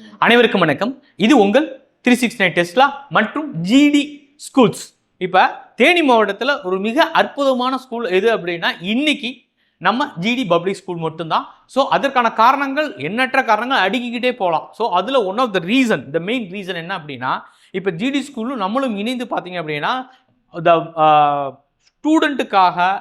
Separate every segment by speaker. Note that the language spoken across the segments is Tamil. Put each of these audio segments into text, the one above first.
Speaker 1: அனைவருக்கும் வணக்கம். இது உங்கள் 369 டெஸ்லா மற்றும் ஜிடி ஸ்கூல்ஸ். இப்போ தேனி மாவட்டத்தில் ஒரு மிக அற்புதமான ஸ்கூல் எது அப்படின்னா இன்னைக்கு நம்ம ஜிடி பப்ளிக் ஸ்கூல் மட்டும்தான். ஸோ அதற்கான காரணங்கள் எண்ணற்ற காரணங்கள் அடுக்கிக்கிட்டே போகலாம். ஸோ அதில் one of the reason, the main reason என்ன அப்படின்னா, இப்போ ஜிடி ஸ்கூலும் நம்மளும் இணைந்து பார்த்தீங்க அப்படின்னா த ஸ்டூடெண்ட்டுக்காக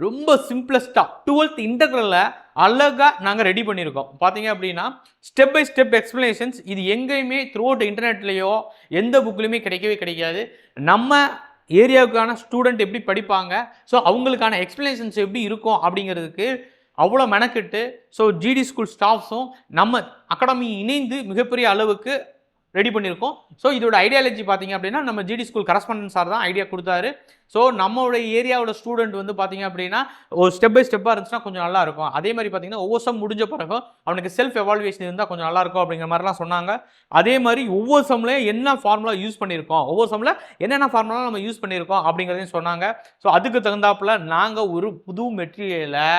Speaker 1: ரொம்ப சிம்பிளஸ்டாக 12th இன்டெக்ரலை அழகாக நாங்கள் ரெடி பண்ணியிருக்கோம். பார்த்தீங்க அப்படின்னா ஸ்டெப் பை ஸ்டெப் எக்ஸ்பிளனேஷன்ஸ் இது எங்கேயுமே த்ரூ அவுட் இன்டர்நெட்லேயோ எந்த புக்லையுமே கிடைக்கவே கிடைக்காது. நம்ம ஏரியாவுக்கான ஸ்டூடெண்ட் எப்படி படிப்பாங்க, ஸோ அவங்களுக்கான எக்ஸ்பிளனேஷன்ஸ் எப்படி இருக்கும் அப்படிங்கிறதுக்கு அவ்வளோ மெனக்கிட்டு ஸோ ஜிடி ஸ்கூல் ஸ்டாஃப்ஸும் நம்ம அகாடமி இணைந்து மிகப்பெரிய அளவுக்கு ரெடி பண்ணியிருக்கோம். ஸோ இதோட ஐடியாலஜி பார்த்தீங்க அப்படின்னா நம்ம ஜிடி ஸ்கூல் கரஸ்பாண்டன்ட் சார் தான் ஐடியா கொடுத்தாரு. ஸோ நம்மளோட ஏரியாவோட ஸ்டூடெண்ட் வந்து பார்த்தீங்க அப்படின்னா ஒரு ஸ்டெப் பை ஸ்டெப்பாக இருந்துச்சுன்னா கொஞ்சம் நல்லா இருக்கும். அதே மாதிரி பார்த்தீங்கன்னா ஒவ்வொரு சம் முடிஞ்ச பிறகு அவனுக்கு செல்ஃப் எவால்வேஷன் இருந்தால் கொஞ்சம் நல்லா இருக்கும் அப்படிங்கிற மாதிரிலாம் சொன்னாங்க. அதே மாதிரி ஒவ்வொரு சம்லையும் என்ன ஃபார்முலா யூஸ் பண்ணியிருக்கோம், ஒவ்வொரு சம்மில் என்னென்ன ஃபார்முலா நம்ம யூஸ் பண்ணியிருக்கோம் அப்படிங்கிறதையும் சொன்னாங்க. ஸோ அதுக்கு தகுந்தாப்புல நாங்கள் ஒரு புது மெட்டீரியலை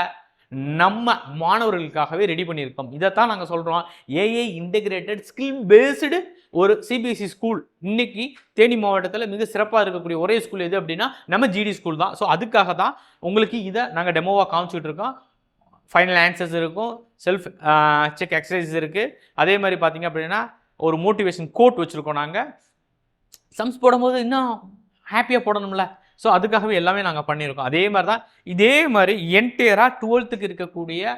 Speaker 1: நம்ம மாணவர்களுக்காகவே ரெடி பண்ணியிருக்கோம். இதைத்தான் நாங்கள் சொல்கிறோம், ஏஐ இன்டெகிரேட்டட் ஸ்கில் பேஸ்டு ஒரு சிபிஎஸ்சி ஸ்கூல் இன்னைக்கு தேனி மாவட்டத்தில் மிக சிறப்பாக இருக்கக்கூடிய ஒரே ஸ்கூல் எது அப்படின்னா நம்ம ஜிடி ஸ்கூல் தான். ஸோ அதுக்காக தான் உங்களுக்கு இதை நாங்கள் டெமோவாக காமிச்சிட்டு இருக்கோம். ஃபைனல் ஆன்சர்ஸ் இருக்கும், செல்ஃப் செக் எக்ஸசைஸ் இருக்குது. அதே மாதிரி பார்த்தீங்க அப்படின்னா ஒரு மோட்டிவேஷன் கோட் வச்சுருக்கோம். நாங்கள் சம்ஸ் போடும்போது இன்னும் ஹாப்பியாக போடணும்ல, ஸோ அதுக்காகவே எல்லாமே நாங்கள் பண்ணியிருக்கோம். அதே மாதிரி தான் இதே மாதிரி என்டையராக 12th இருக்கக்கூடிய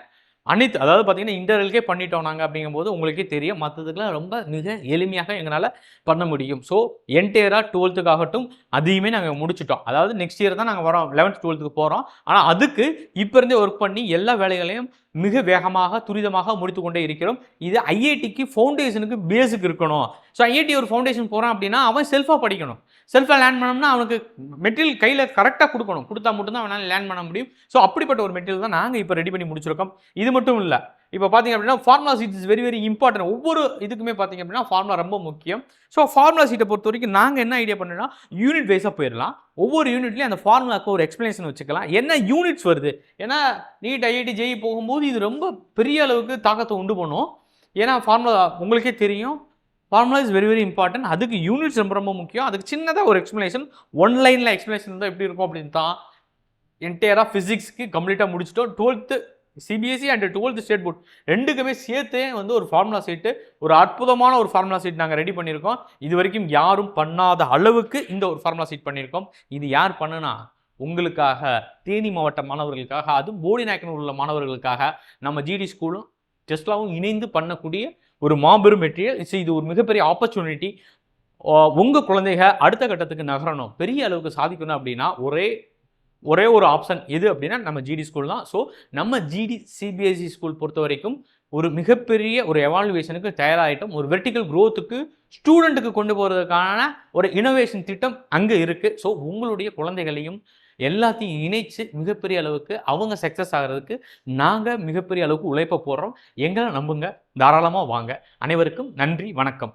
Speaker 1: அனைத்து, அதாவது பார்த்தீங்கன்னா இன்டர்வல்கே பண்ணிட்டோம் நாங்கள் அப்படிங்கும்போது உங்களுக்கே தெரியும், மற்றதுக்கெல்லாம் ரொம்ப மிக எளிமையாக எங்களால் பண்ண முடியும். ஸோ என்டையராக 12th அதையுமே நாங்கள் முடிச்சிட்டோம். அதாவது நெக்ஸ்ட் இயர் தான் நாங்கள் வரோம் 11th 12th போகிறோம். ஆனால் அதுக்கு இப்போ இருந்தே ஒர்க் பண்ணி எல்லா வேலைகளையும் மிக வேகமாக துரிதமாக முடித்து கொண்டே இருக்கிறோம். இது ஐஐடிக்கு ஃபவுண்டேஷனுக்கு பேஸுக்கு இருக்கணும். ஸோ ஐஐடி ஒரு ஃபவுண்டேஷன் போகிறான் அப்படின்னா அவன் செல்ஃபாக படிக்கணும். செல்ஃபாக லேர்ன் பண்ணோம்னா அவனுக்கு மெட்டீரியல் கையில் கரெக்டாக கொடுக்கணும், கொடுத்தா மட்டும்தான் அவனால் லேர்ன் பண்ண முடியும். ஸோ அப்படிப்பட்ட ஒரு மெட்டீரியல் தான் நாங்கள் இப்போ ரெடி பண்ணி முடிச்சிருக்கோம். இது மட்டும் இல்லை, இப்போ பார்த்தீங்க அப்படின்னா formula sheet is very very important. ஒவ்வொரு இதுக்குமே பார்த்தீங்க அப்படின்னா ஃபார்முலா ரொம்ப முக்கியம். ஸோ ஃபார்முலா சீட்டை பொறுத்த வரைக்கும் நாங்கள் என்ன ஐடியா பண்ணோம்னா யூனிட் வைஸாக போயிடலாம். ஒவ்வொரு யூனிட்லையும் அந்த ஃபார்முலாவுக்கு ஒரு எக்ஸ்பிளனேஷன் வச்சுக்கலாம், என்ன யூனிட்ஸ் வருது. ஏன்னா நீட் ஐஐடி ஜேஇ போகும்போது இது ரொம்ப பெரிய அளவுக்கு தாக்கத்தை உண்டு பண்ணும். ஏன்னா ஃபார்முலா உங்களுக்கே தெரியும், formula is very very important. அதுக்கு யூனிட்ஸ் ரொம்ப ரொம்ப முக்கியம். அதுக்கு சின்னதாக ஒரு எக்ஸ்பிளனேஷன், ஒன் லைனில் எக்ஸ்பிளனேஷன் தான் எப்படி இருக்கும் அப்படின்னு தான் என்டையராக ஃபிசிக்ஸ்க்கு கம்ப்ளீட்டாக முடிச்சிட்டோம். 12th CBSE and 12th state board ரெண்டுக்குமே சேர்த்தே வந்து ஒரு ஃபார்முலா சீட்டு, ஒரு அற்புதமான ஒரு ஃபார்முலா சீட் நாங்கள் ரெடி பண்ணியிருக்கோம். இது வரைக்கும் யாரும் பண்ணாத அளவுக்கு இந்த ஒரு ஃபார்முலா சீட் பண்ணியிருக்கோம். இது யார் பண்ணுனா உங்களுக்காக, தேனி மாவட்ட மாணவர்களுக்காக, அதுவும் போடிநாயக்கனூர் உள்ள மாணவர்களுக்காக நம்ம ஜிடி ஸ்கூலும் டெஸ்லாவும் இணைந்து பண்ணக்கூடிய ஒரு மாபெரும் மெட்டீரியல். இது ஒரு மிகப்பெரிய ஆப்பர்ச்சுனிட்டி. உங்கள் குழந்தைங்க அடுத்த கட்டத்துக்கு நகரணும், பெரிய அளவுக்கு சாதிக்கணும் அப்படின்னா ஒரே ஒரு ஆப்ஷன் எது அப்படின்னா நம்ம ஜிடி ஸ்கூல் தான். ஸோ நம்ம ஜிடி சிபிஎஸ்சி ஸ்கூல் பொறுத்த வரைக்கும் ஒரு மிகப்பெரிய ஒரு எவாலுவேஷனுக்கு தயாராகிட்டோம். ஒரு வெர்டிக்கல் க்ரோத்துக்கு ஸ்டூடெண்ட்டுக்கு கொண்டு போகிறதுக்கான ஒரு இனோவேஷன் திட்டம் அங்கே இருக்குது. ஸோ உங்களுடைய குழந்தைகளையும் எல்லாத்தையும் இணைச்சு மிகப்பெரிய அளவுக்கு அவங்க சக்ஸஸ் ஆகிறதுக்கு நாங்கள் மிகப்பெரிய அளவுக்கு உழைப்ப போடுறோம். எங்களை நம்புங்க, தாராளமாக வாங்க. அனைவருக்கும் நன்றி, வணக்கம்.